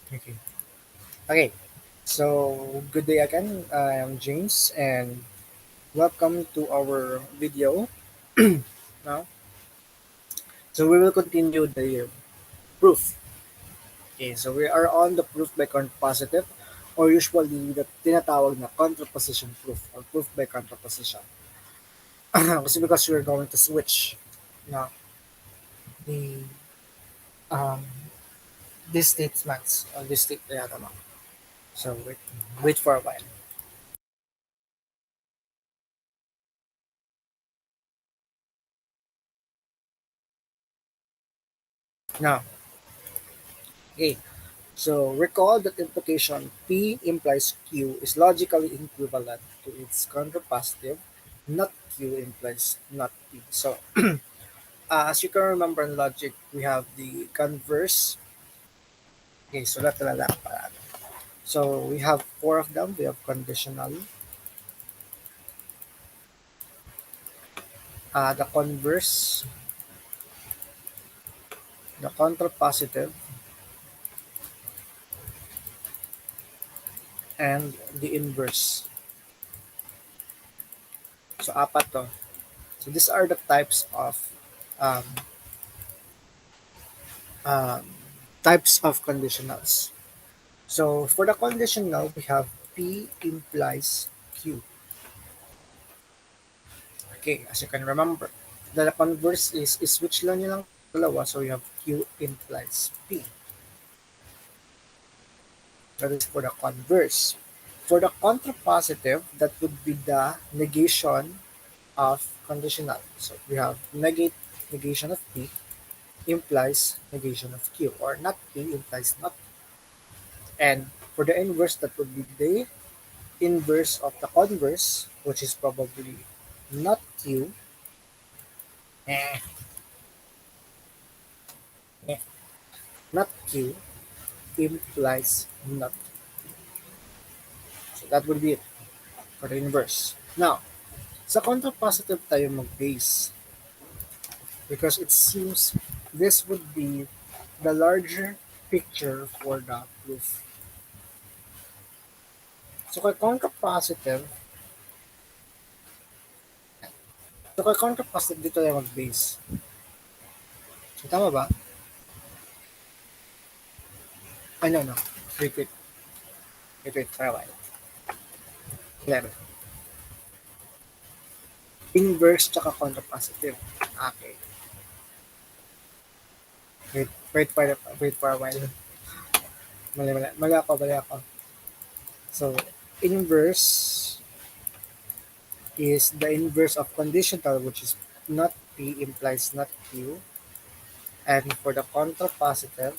Okay. Okay. So, good day again. I am James, and welcome to our video. Now, so we will continue the proof. Okay. So we are on the proof by contrapositive, or usually the tinatawag na contraposition proof or proof by contraposition. Kasi because we're going to switch now the um these statements or this state. Yeah, tama. So wait for a while. Now, okay. So recall that implication P implies Q is logically equivalent to its contrapositive, not Q implies not P. So as you can remember in logic, we have the converse. Okay, so that's the pala. So we have four of them. We have conditional, the converse, the contrapositive, and the inverse. So apat to. So these are the types of um, um, conditionals. So for the conditional, we have P implies Q. Okay, as you can remember, the converse is switch lang nilang dalawa, so you have Q implies P. That is for the converse. For the contrapositive, that would be the negation of conditional. So we have negation of P implies negation of Q, or not P implies not Q. And for the inverse, that would be the inverse of the converse, which is probably not Q, eh, eh, not Q implies not. So that would be it for the inverse. Now, sa contrapositive tayo mag-base because it seems this would be the larger picture for the proof. So kay contrapositive, dito tayo mag-base. So tama ba? Ay, no. Wait, wait. For a while. 11. Inverse tsaka contrapositive. Okay. Wait for a while. Mali ako. So, inverse is the inverse of conditional, which is not P implies not Q. And for the contrapositive,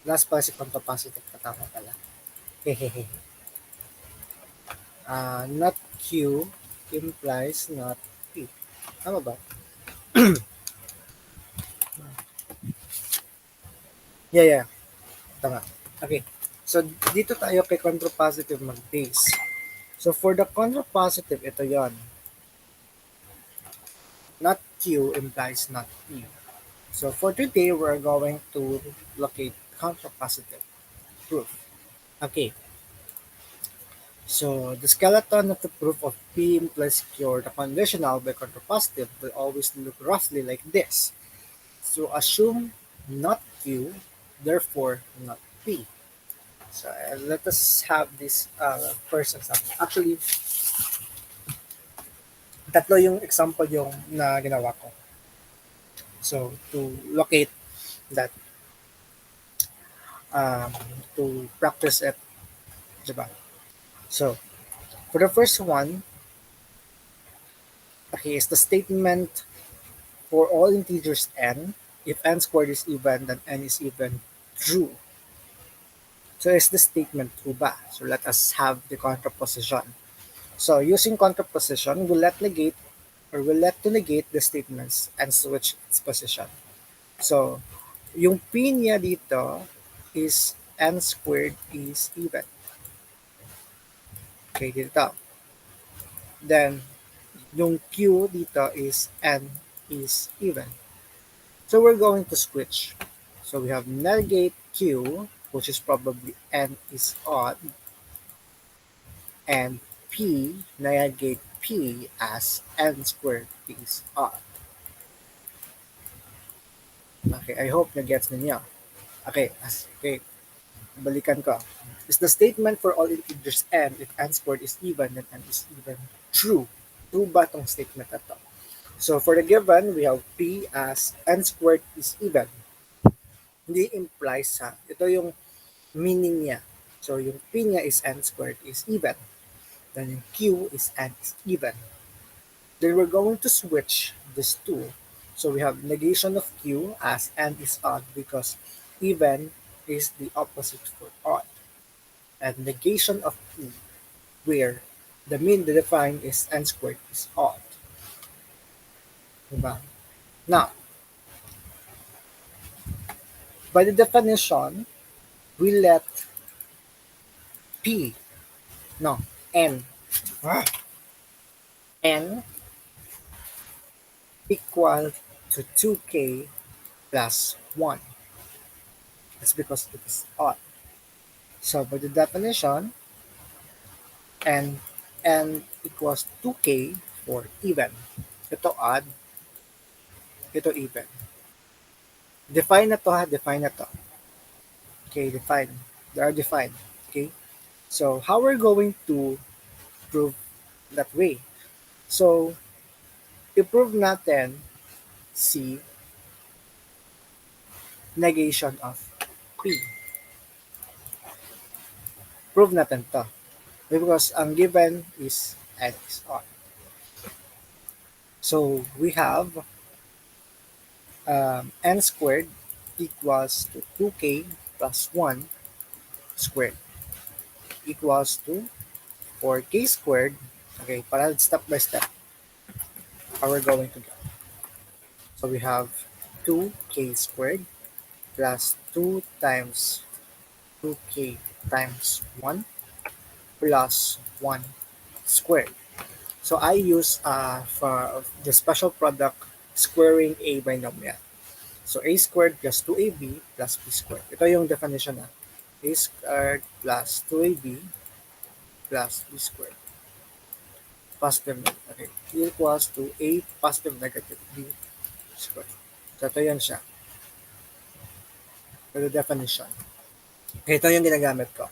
last pala si contrapositive, katama pala. Hehehe. Not Q implies not P. Tama ba? Yeah. Tama. Okay. So, dito tayo kay contrapositive mag-base. So, for the contrapositive, ito yon. Not Q implies not P. So, for today, we're going to locate contrapositive proof. Okay. So, the skeleton of the proof of P implies Q, or the conditional by contrapositive, will always look roughly like this. So, assume not Q, therefore not P. So, let us have this first example. Actually, tatlo yung example yung na ginawa ko. So, to locate that, um, to practice it, diba? So, for the first one, okay, is the statement for all integers n, if n squared is even, then n is even true. So, is the statement true ba? So, let us have the contraposition. So, using contraposition, we'll let to negate the statements and switch its position. So, yung P niya dito is n squared is even. Okay, dito. Then, yung Q dito is n is even. So, we're going to switch. So, we have negate Q which is probably n is odd, and p negate p as n squared is odd. Okay, I hope na-gets ninyo. Okay, balikan ko. Is the statement for all integers n if n squared is even, then n is even true. True ba tong statement na to? So for the given, we have p as n squared is even. Hindi implies ha. Ito yung meaning niya. So yung p niya is n squared is even. Then yung q is n is even. Then we're going to switch these two. So we have negation of q as n is odd because even is the opposite for odd. And negation of p where the mean defined is n squared is odd. Diba? Now, by the definition, we let p, no, n, n equal to 2k plus 1. That's because it is odd. So by the definition, n equals 2k for even. Ito odd, ito even. Define na to ha, define na to. Okay, define. They are defined. Okay. So how we're going to prove that way? So i-prove natin si negation of p. Prove natin to. Because ang given is n is odd. So we have n squared equals to 2k plus 1 squared equals to 4k squared. Okay, para step by step how we're going to go. So we have 2k squared plus 2 times 2k times 1 plus 1 squared. So I use for the special product squaring a binomial. So a squared plus 2ab plus b squared. Ito yung definition na. A squared plus 2ab plus b squared. Positive negative. Okay. Equals to a positive negative b squared. So ito yan siya. For the definition. Okay, ito yung ginagamit ko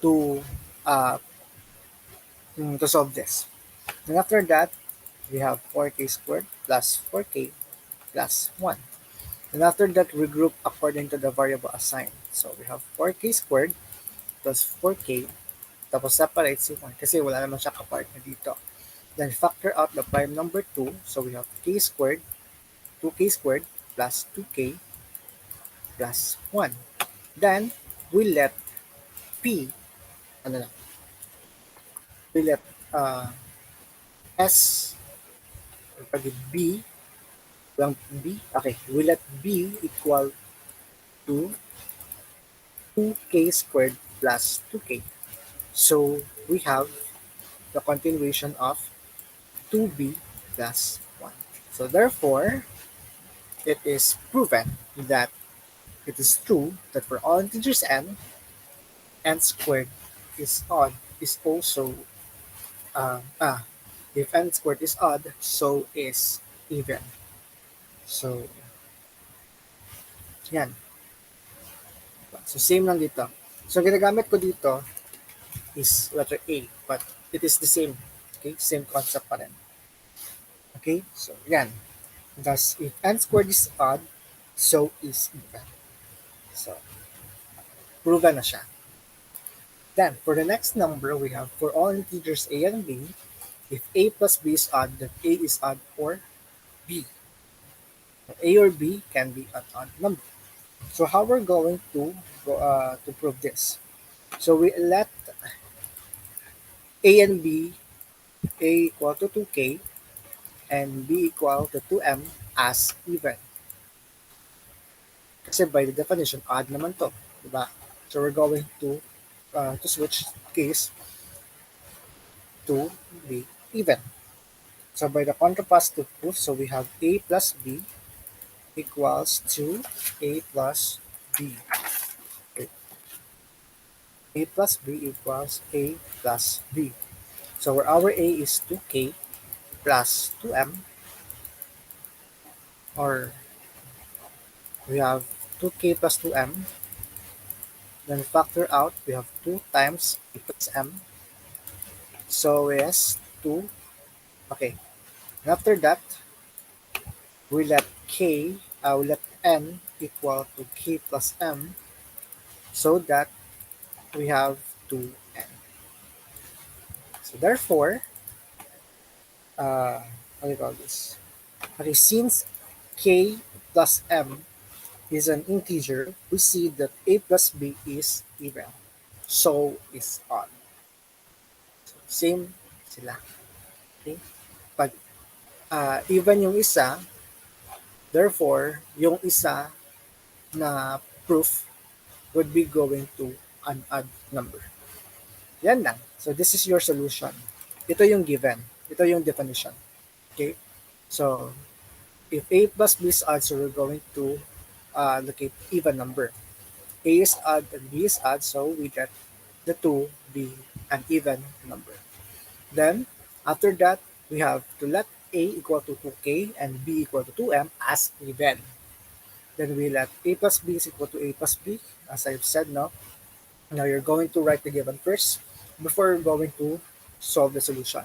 to uh, to solve this. And after that, we have 4k squared plus 4k plus 1. And after that, we group according to the variable assigned. So we have 4k squared plus 4k, tapos separate si 1 kasi wala naman siya kapartner dito. Then factor out the prime number 2. So we have k squared, 2k squared plus 2k plus 1. Then we let p, ano na, we let s, pag b, lang b, okay, we let b equal to 2k squared plus 2k. So we have the continuation of 2b plus 1. So therefore, it is proven that it is true that for all integers n squared is odd is also uh, ah, if n squared is odd, so is even. So, yan. So, same lang dito. So, ginagamit ko dito is letter A, but it is the same. Okay? Same concept pa rin. Okay? So, yan. Thus, if n squared is odd, so is even. So, proven na siya. Then, for the next number, we have for all integers a and b, if a plus b is odd, then a is odd or b. A or b can be an odd number. So how we're going to go to prove this? So we let a and b, a equal to 2k and b equal to 2m as even. Kasi by the definition, odd naman to, diba? So we're going to switch case to be even. So by the contrapositive proof, so we have a plus b equals to a plus b. Okay. A plus B equals A plus B. So where our A is 2K plus 2M, or we have 2K plus 2M, then factor out, we have 2 times A plus M. So yes, 2. Okay. And after that, we let we let N equal to K plus M, so that we have 2N. So therefore, how do you call this? Okay, since K plus M is an integer, we see that A plus B is even. So is odd. So, same sila. Okay? Pag even yung isa, therefore, yung isa na proof would be going to an odd number. Yan lang. So this is your solution. Ito yung given. Ito yung definition. Okay? So if A plus B is odd, so we're going to locate even number. A is odd and B is odd, so we get the 2 be an even number. Then, after that, we have to let A equal to 2K and B equal to 2M as even. Then we let A plus B is equal to A plus B, as I've said now. Now you're going to write the given first before you're going to solve the solution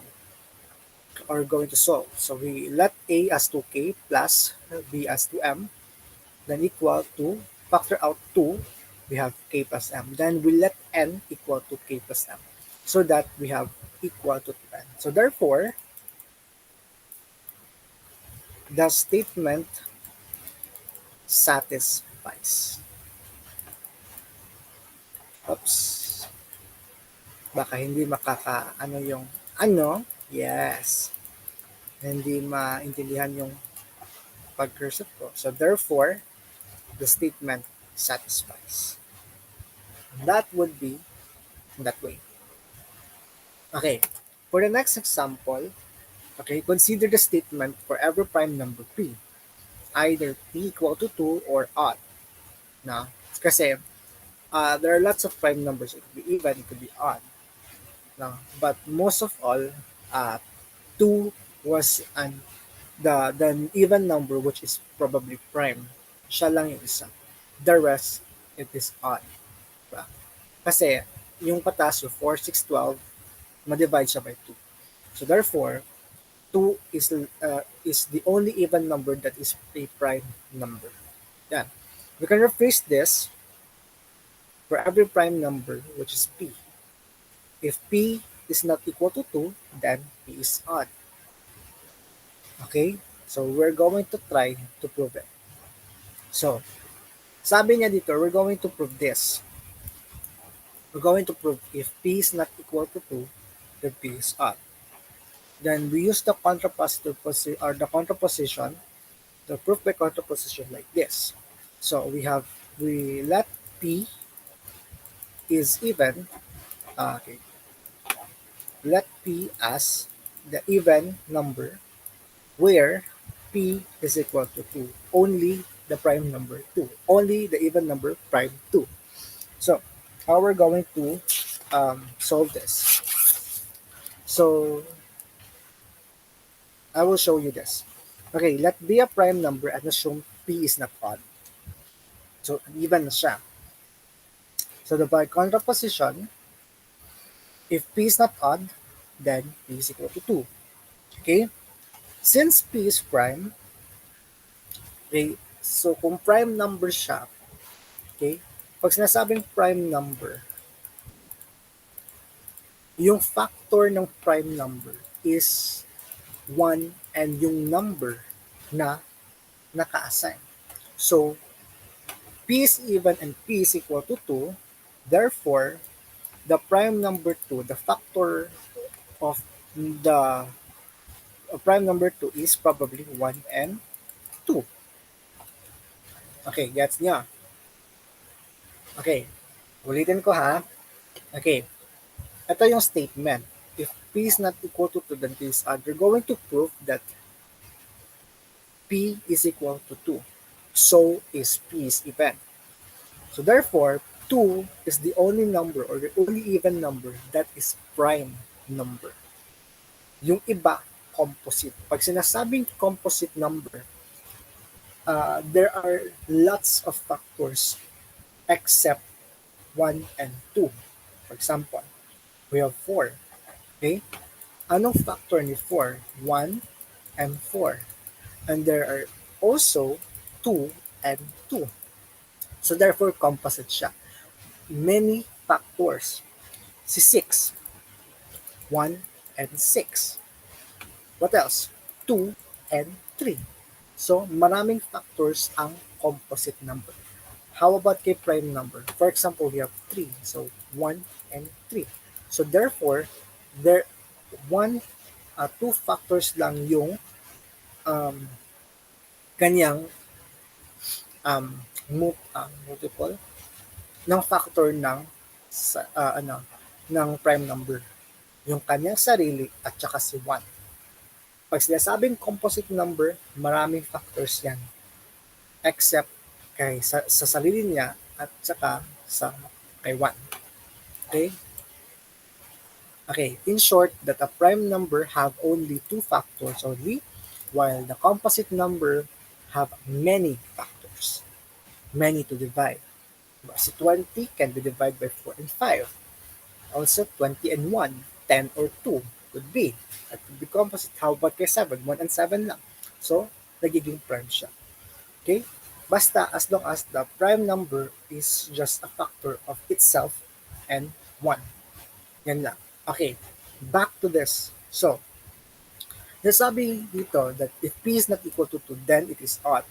or going to solve. So we let A as 2K plus B as 2M, then equal to, factor out 2, we have K plus M. Then we let N equal to K plus M, so that we have equal to 2N. So therefore, the statement satisfies. Oops. Baka hindi ano yung ano. Yes. Hindi maintindihan yung pag-cursive ko. So therefore, the statement satisfies. That would be that way. Okay. For the next example, okay, consider the statement for every prime number P. Either P equal to 2 or odd. No? Kasi there are lots of prime numbers. It could be even, it could be odd. No? But most of all, 2 was the even number, which is probably prime. Siya lang yung isa. The rest, it is odd. Diba? Kasi yung patas, yung 4, 6, 12, ma-divide siya by 2. So therefore, 2 is the only even number that is a prime number. Yan. We can rephrase this for every prime number, which is P. If P is not equal to 2, then P is odd. Okay? So we're going to try to prove it. So, sabi niya dito, we're going to prove this. We're going to prove if P is not equal to 2, then P is odd. Then we use the contrapositive or the contraposition to prove by contraposition like this. So we let P is even. Okay, let P as the even number where P is equal to 2. Only the prime number 2. Only the even number prime 2. So how we're going to solve this? So I will show you this. Okay, let be a prime number and assume P is not odd. So even na siya. So the by contraposition, if P is not odd, then P is equal to 2. Okay? Since P is prime, okay, so kung prime number siya, okay, pag sinasabing prime number, yung factor ng prime number is 1 and yung number na naka-assign. So, P is even and P is equal to 2. Therefore, the prime number 2, the factor of the prime number 2 is probably 1 and 2. Okay, gets niya? Okay, ulitin ko ha. Okay, ito yung statement. If P is not equal to 2, then P is odd. You're going to prove that P is equal to 2. So is P is even. So therefore, 2 is the only number or the only even number that is prime number. Yung iba, composite. Pag sinasabing composite number, there are lots of factors except 1 and 2. For example, we have 4. Okay? Anong factor ni 4? 1 and 4. And there are also 2 and 2. So therefore, composite siya. Many factors. Si 6, 1 and 6. What else? 2 and 3. So maraming factors ang composite number. How about kay prime number? For example, we have 3. So 1 and 3. So therefore, there one two factors lang yung um, kanyang multiple ng factor ng ng prime number. Yung kanyang sarili at saka si 1. Pag sinasabing composite number, maraming factors yan. Except sa sarili niya at saka sa kay 1. Okay? Okay, in short, that a prime number have only two factors only, while the composite number have many factors, many to divide. So 20 can be divided by 4 and 5. Also 20 and 1, 10 or 2 could be. That could be composite. How about kay 7? 1 and 7 lang. So, nagiging prime siya. Okay? Basta as long as the prime number is just a factor of itself and 1. Yan lang. Okay, back to this. So, nasabi dito that if P is not equal to 2, then it is odd.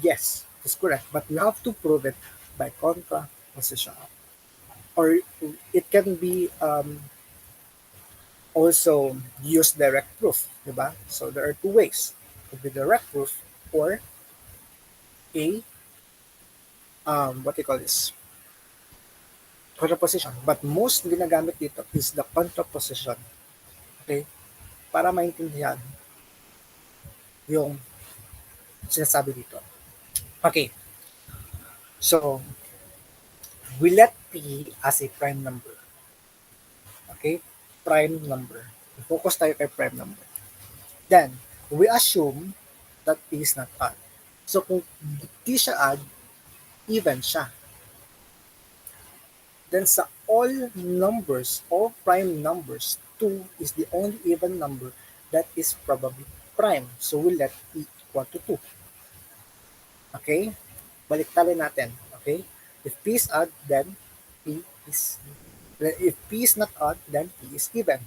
Yes, it's correct. But we have to prove it by contraposition. Or it can be also use direct proof. Diba? So, there are two ways. It could be direct proof or a, what do you call this? Contraposition. But most ginagamit dito is the contraposition. Okay? Para maintindihan yung sinasabi dito. Okay. So, we let P as a prime number. Okay? Prime number. Focus tayo kay prime number. Then, we assume that P is not odd. So, kung di siya odd, even siya. Then sa all numbers, all prime numbers, 2 is the only even number that is probably prime. So we let P equal to 2. Okay? Baliktarin natin. Okay? If P is odd, then if P is not odd, then P is even.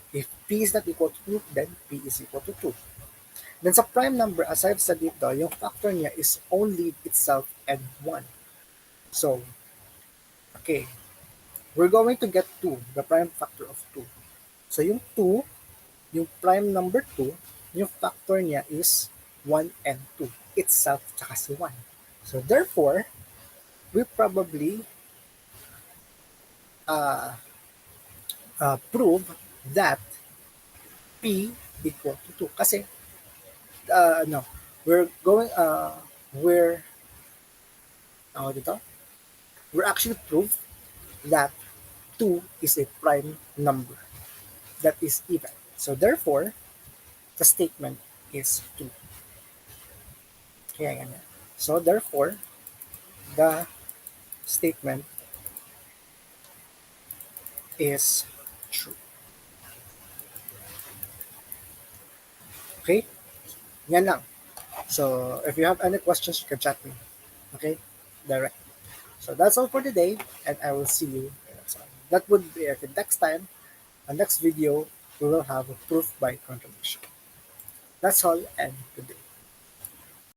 If P is not equal to 2, then P is equal to 2. Then sa prime number, as I've said dito, yung factor niya is only itself and 1. So, okay. We're going to get 2, the prime factor of 2. So yung 2, yung prime number 2, yung factor niya is 1 and 2. Itself, tsaka si 1. So therefore, we probably prove that P equal to 2. Kasi, no, we're going, we're actually prove that 2 is a prime number that is even. So therefore, the statement is 2. Kaya ganyan. So therefore, the statement is true. Okay? Yan lang. So if you have any questions, you can chat me. Okay? Direct. So that's all for today, and I will see you next time. That would be it. Next time, the next video, we will have a proof by contradiction. That's all, and good day.